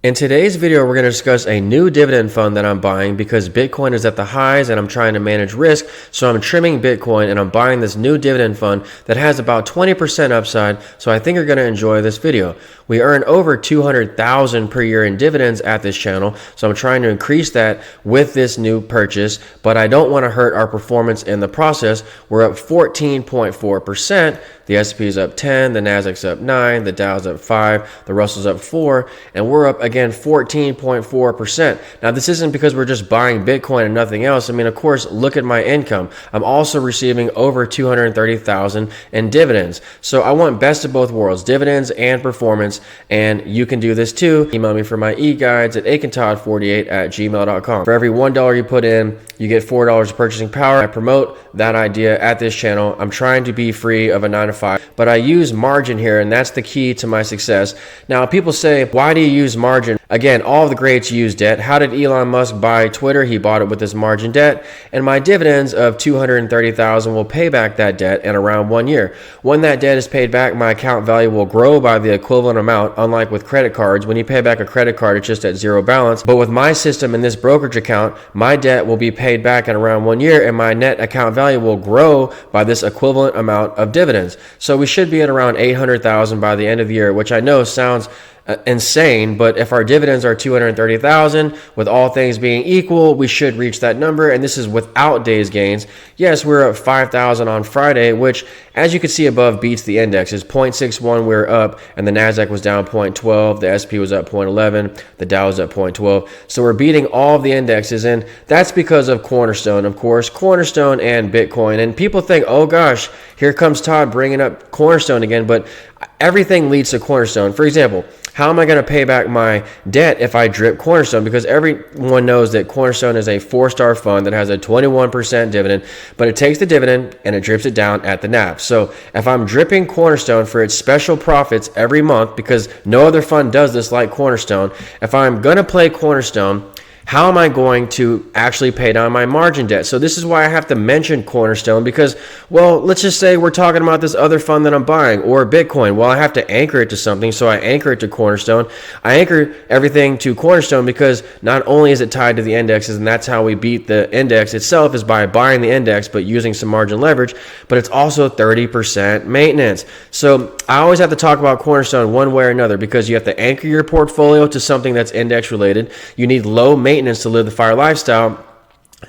In today's video, we're going to discuss a new dividend fund that I'm buying because Bitcoin is at the highs and I'm trying to manage risk. So I'm trimming Bitcoin and I'm buying this new dividend fund that has about 20% upside. So I think you're going to enjoy this video. We earn over 200,000 per year in dividends at this channel. So I'm trying to increase that with this new purchase, but I don't want to hurt our performance in the process. We're up 14.4%. The S&P is up 10, the Nasdaq's up 9, the Dow's up 5, the Russell's up 4, and we're up again 14.4%. Now, this isn't because we're just buying Bitcoin and nothing else. I mean, of course, look at my income. I'm also receiving over 230,000 in dividends. So I want best of both worlds, dividends and performance, and you can do this too. Email me for my e-guides at akintod48@gmail.com. For every $1 you put in, you get $4 of purchasing power. I promote that idea at this channel. I'm trying to be free of a 9-to-5, but I use margin here, and that's the key to my success. Now, people say, why do you use margin? Again, all of the greats use debt. How did Elon Musk buy Twitter? He bought it with this margin debt, and my dividends of 230,000 will pay back that debt in around 1 year. When that debt is paid back, my account value will grow by the equivalent amount, unlike with credit cards. When you pay back a credit card, it's just at zero balance. But with my system in this brokerage account, my debt will be paid back in around 1 year, and my net account value will grow by this equivalent amount of dividends. So we should be at around 800,000 by the end of the year, which I know sounds insane, but if our dividends are 230,000, with all things being equal, we should reach that number, and this is without days gains. Yes, we're up 5,000 on Friday, which, as you can see above, beats the indexes. 0.61 we're up, and the Nasdaq was down 0.12, the S&P was up 0.11, the Dow was up 0.12. So we're beating all of the indexes, and that's because of Cornerstone, of course, Cornerstone and Bitcoin. And people think, oh gosh, here comes Todd bringing up Cornerstone again, but everything leads to Cornerstone. For example, how am I going to pay back my debt if I drip Cornerstone? Because everyone knows that Cornerstone is a 4-star fund that has a 21% dividend, but it takes the dividend and it drips it down at the NAV. So if I'm dripping Cornerstone for its special profits every month, because no other fund does this like Cornerstone, if I'm going to play Cornerstone, how am I going to actually pay down my margin debt? So this is why I have to mention Cornerstone because, well, let's just say we're talking about this other fund that I'm buying or Bitcoin. Well, I have to anchor it to something, so I anchor it to Cornerstone. I anchor everything to Cornerstone because not only is it tied to the indexes, and that's how we beat the index itself is by buying the index but using some margin leverage, but it's also 30% maintenance. So I always have to talk about Cornerstone one way or another because you have to anchor your portfolio to something that's index related. You need low maintenance to live the FIRE lifestyle.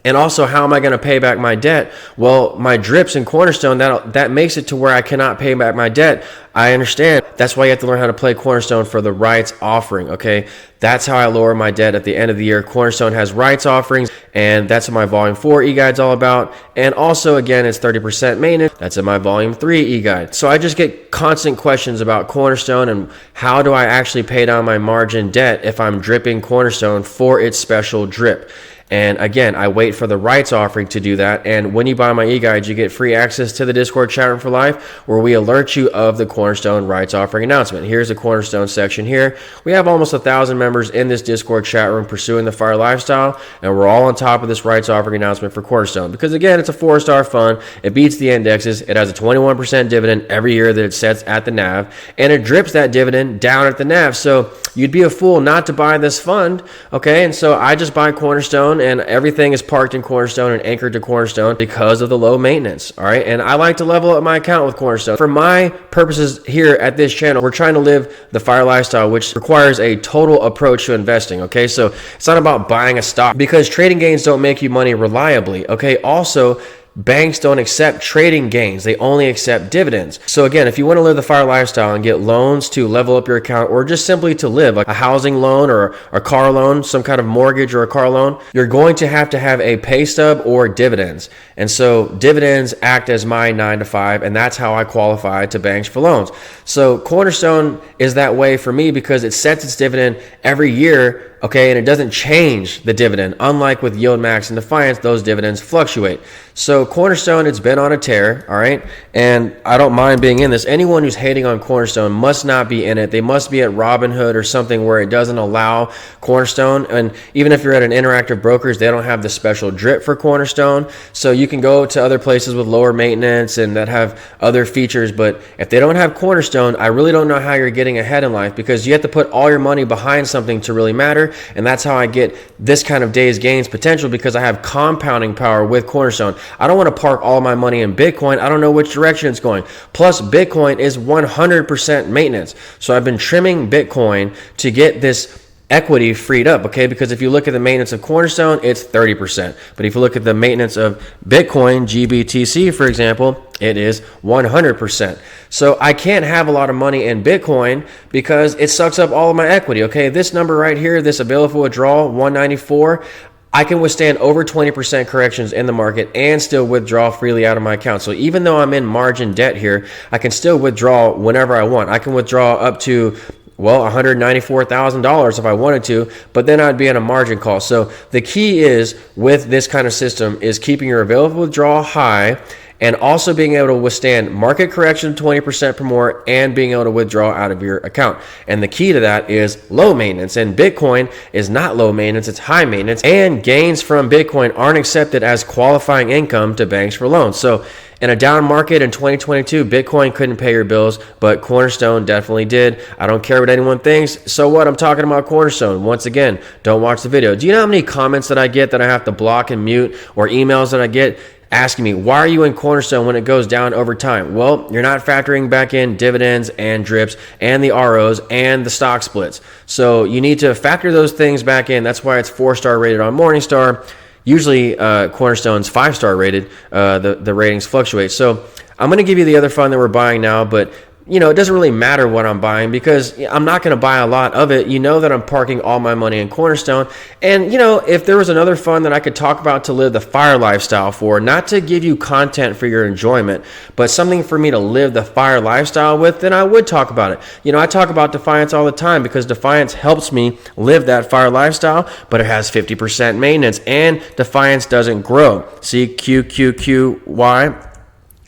And also, how am I going to pay back my debt? Well, my drips in Cornerstone, that makes it to where I cannot pay back my debt. I understand. That's why you have to learn how to play Cornerstone for the rights offering, okay? That's how I lower my debt at the end of the year. Cornerstone has rights offerings, and that's what my Volume 4 e-guide's all about. And also, again, it's 30% maintenance. That's in my Volume 3 e-guide. So I just get constant questions about Cornerstone and how do I actually pay down my margin debt if I'm dripping Cornerstone for its special drip. And again, I wait for the rights offering to do that. And when you buy my e-guides, you get free access to the Discord chat room for life, where we alert you of the Cornerstone rights offering announcement. Here's the Cornerstone section here. We have almost 1,000 members in this Discord chat room pursuing the FIRE lifestyle, and we're all on top of this rights offering announcement for Cornerstone. Because again, it's a 4-star fund. It beats the indexes. It has a 21% dividend every year that it sets at the NAV, and it drips that dividend down at the NAV. So you'd be a fool not to buy this fund, okay? And so I just buy Cornerstone, and everything is parked in Cornerstone and anchored to Cornerstone because of the low maintenance, all right? And I like to level up my account with Cornerstone. For my purposes here at this channel, we're trying to live the FIRE lifestyle, which requires a total approach to investing, okay? So it's not about buying a stock because trading gains don't make you money reliably, okay? Also, banks don't accept trading gains. They only accept dividends. So again, if you want to live the FIRE lifestyle and get loans to level up your account or just simply to live, like a housing loan or a car loan, some kind of mortgage or a car loan, you're going to have a pay stub or dividends. And so dividends act as my 9-to-5, and that's how I qualify to banks for loans. So Cornerstone is that way for me because it sets its dividend every year okay, and it doesn't change the dividend. Unlike with Yieldmax and Defiance, those dividends fluctuate. So Cornerstone, it's been on a tear, all right, and I don't mind being in this. Anyone who's hating on Cornerstone must not be in it. They must be at Robinhood or something where it doesn't allow Cornerstone. And even if you're at an interactive brokerage, they don't have the special drip for Cornerstone. So you can go to other places with lower maintenance and that have other features. But if they don't have Cornerstone, I really don't know how you're getting ahead in life, because you have to put all your money behind something to really matter. And that's how I get this kind of day's gains potential, because I have compounding power with Cornerstone. I don't want to park all my money in Bitcoin. I don't know which direction it's going. Plus, Bitcoin is 100% maintenance. So I've been trimming Bitcoin to get this equity freed up, okay? Because if you look at the maintenance of Cornerstone, it's 30%. But if you look at the maintenance of Bitcoin, GBTC, for example, it is 100%. So I can't have a lot of money in Bitcoin because it sucks up all of my equity, okay? This number right here, this available withdrawal, 194, I can withstand over 20% corrections in the market and still withdraw freely out of my account. So even though I'm in margin debt here, I can still withdraw whenever I want. I can withdraw up to, well, $194,000 if I wanted to, but then I'd be in a margin call. So the key is with this kind of system is keeping your available withdrawal high, and also being able to withstand market correction 20% or more, and being able to withdraw out of your account. And the key to that is low maintenance. And Bitcoin is not low maintenance, it's high maintenance. And gains from Bitcoin aren't accepted as qualifying income to banks for loans. So in a down market in 2022, Bitcoin couldn't pay your bills, but Cornerstone definitely did. I don't care what anyone thinks. So what? I'm talking about Cornerstone. Once again, don't watch the video. Do you know how many comments that I get that I have to block and mute, or emails that I get asking me, why are you in Cornerstone when it goes down over time? Well, you're not factoring back in dividends and drips and the ROs and the stock splits. So you need to factor those things back in. That's why it's 4-star rated on Morningstar. Usually Cornerstone's 5-star rated. The ratings fluctuate. So I'm going to give you the other fund that we're buying now, but you know, it doesn't really matter what I'm buying because I'm not going to buy a lot of it. You know that I'm parking all my money in Cornerstone. And, you know, if there was another fund that I could talk about to live the FIRE lifestyle for, not to give you content for your enjoyment, but something for me to live the FIRE lifestyle with, then I would talk about it. You know, I talk about Defiance all the time because Defiance helps me live that FIRE lifestyle, but it has 50% maintenance and Defiance doesn't grow. See, QQQY.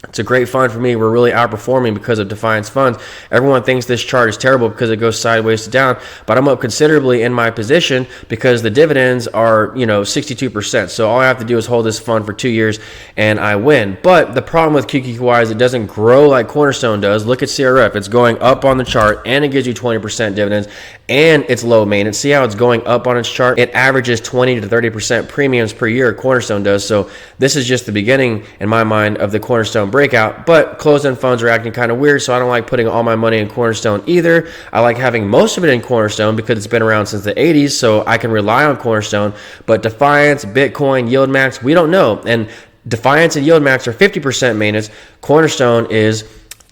It's a great fund for me. We're really outperforming because of Defiance funds. Everyone thinks this chart is terrible because it goes sideways to down, but I'm up considerably in my position because the dividends are, you know, 62%. So all I have to do is hold this fund for 2 years and I win. But the problem with QQQY is it doesn't grow like Cornerstone does. Look at CRF. It's going up on the chart and it gives you 20% dividends and it's low maintenance. See how it's going up on its chart? It averages 20 to 30% premiums per year. Cornerstone does. So this is just the beginning in my mind of the Cornerstone breakout, but closed-end funds are acting kind of weird, so I don't like putting all my money in Cornerstone either. I like having most of it in Cornerstone because it's been around since the 80s, so I can rely on Cornerstone. But Defiance, Bitcoin, Yieldmax, we don't know. And Defiance and Yieldmax are 50% maintenance. Cornerstone is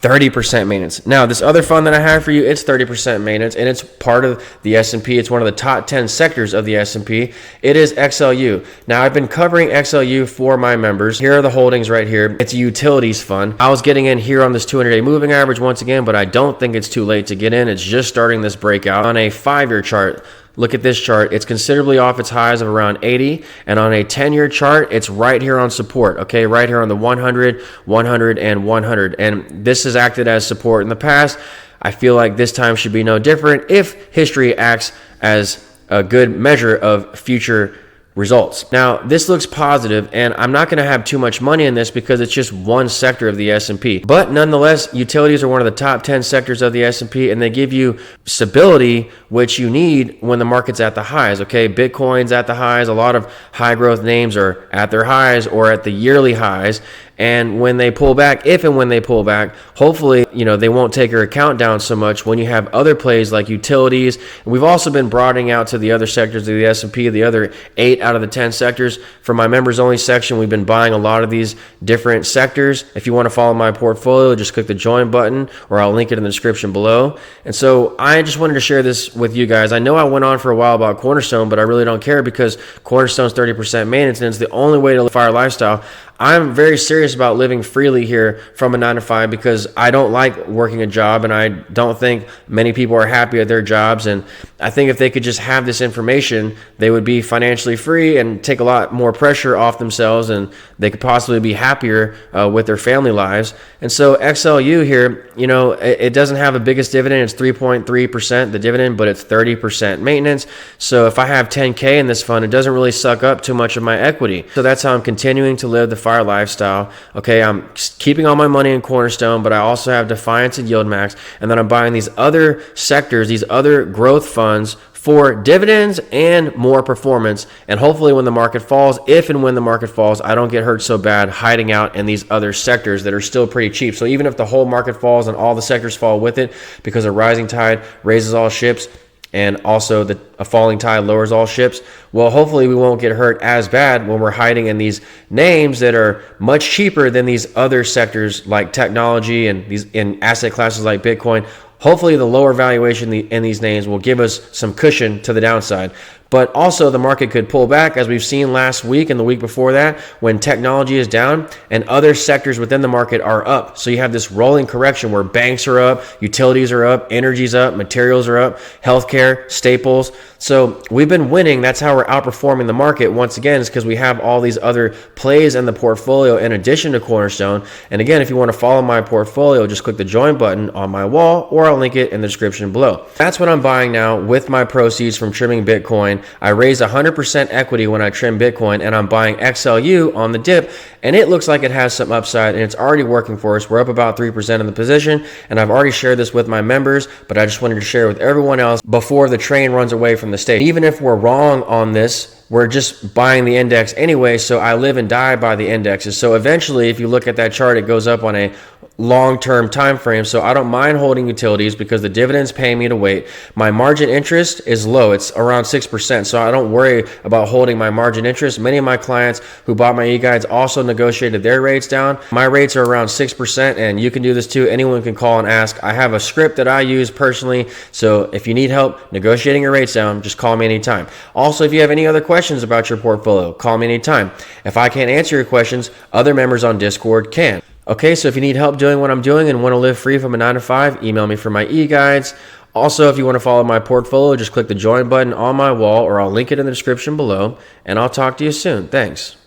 30% maintenance. Now, this other fund that I have for you, it's 30% maintenance, and it's part of the S&P. It's one of the top 10 sectors of the S&P. It is XLU. Now, I've been covering XLU for my members. Here are the holdings right here. It's a utilities fund. I was getting in here on this 200-day moving average once again, but I don't think it's too late to get in. It's just starting this breakout. On a 5-year chart, look at this chart. It's considerably off its highs of around 80. And on a 10-year chart, it's right here on support, okay? Right here on the 100, 100, and 100. And this has acted as support in the past. I feel like this time should be no different if history acts as a good measure of future results. Now, this looks positive, and I'm not going to have too much money in this because it's just one sector of the S&P. But nonetheless, utilities are one of the top 10 sectors of the S&P, and they give you stability, which you need when the market's at the highs, okay? Bitcoin's at the highs. A lot of high growth names are at their highs or at the yearly highs. And when they pull back, if and when they pull back, hopefully, you know, they won't take your account down so much when you have other plays like utilities. And we've also been broadening out to the other sectors of the S&P, the other 8 out of the 10 sectors. For my members only section, we've been buying a lot of these different sectors. If you want to follow my portfolio, just click the join button or I'll link it in the description below. And so I just wanted to share this with you guys. I know I went on for a while about Cornerstone, but I really don't care because Cornerstone's 30% maintenance and it's the only way to live FIRE lifestyle. I'm very serious about living freely here from a 9 to 5 because I don't like working a job, and I don't think many people are happy at their jobs. And I think if they could just have this information, they would be financially free and take a lot more pressure off themselves, and they could possibly be happier with their family lives. And so XLU here, it doesn't have the biggest dividend. It's 3.3% the dividend, but it's 30% maintenance. So if I have 10K in this fund, it doesn't really suck up too much of my equity. So that's how I'm continuing to live the FIRE lifestyle. Okay, I'm keeping all my money in Cornerstone, but I also have Defiance and Yieldmax, and then I'm buying these other sectors, these other growth funds for dividends and more performance. And hopefully when the market falls, if and when the market falls, I don't get hurt so bad hiding out in these other sectors that are still pretty cheap. So even if the whole market falls and all the sectors fall with it, because a rising tide raises all ships, and also a falling tide lowers all ships, well, hopefully we won't get hurt as bad when we're hiding in these names that are much cheaper than these other sectors like technology and these in asset classes like Bitcoin. Hopefully the lower valuation in these names will give us some cushion to the downside. But also the market could pull back, as we've seen last week and the week before that, when technology is down and other sectors within the market are up. So you have this rolling correction where banks are up, utilities are up, energy's up, materials are up, healthcare, staples. So we've been winning. That's how we're outperforming the market. Once again, it's because we have all these other plays in the portfolio in addition to Cornerstone. And again, if you want to follow my portfolio, just click the join button on my wall, or I'll link it in the description below. That's what I'm buying now with my proceeds from trimming Bitcoin. I raised 100% equity when I trimmed Bitcoin, and I'm buying XLU on the dip, and it looks like it has some upside, and it's already working for us. We're up about 3% in the position, and I've already shared this with my members, but I just wanted to share with everyone else before the train runs away from the stage. Even if we're wrong on this, we're just buying the index anyway, so I live and die by the indexes. So eventually, if you look at that chart, it goes up on a long-term time frame. So I don't mind holding utilities because the dividends pay me to wait. My margin interest is low. It's around 6%. So I don't worry about holding my margin interest. Many of my clients who bought my e-guides also negotiated their rates down. My rates are around 6%, and you can do this too. Anyone can call and ask. I have a script that I use personally. So if you need help negotiating your rates down, just call me anytime. Also, if you have any other questions about your portfolio, call me anytime. If I can't answer your questions, other members on Discord can. Okay, so if you need help doing what I'm doing and want to live free from a 9 to 5, email me for my e-guides. Also, if you want to follow my portfolio, just click the join button on my wall, or I'll link it in the description below, and I'll talk to you soon. Thanks.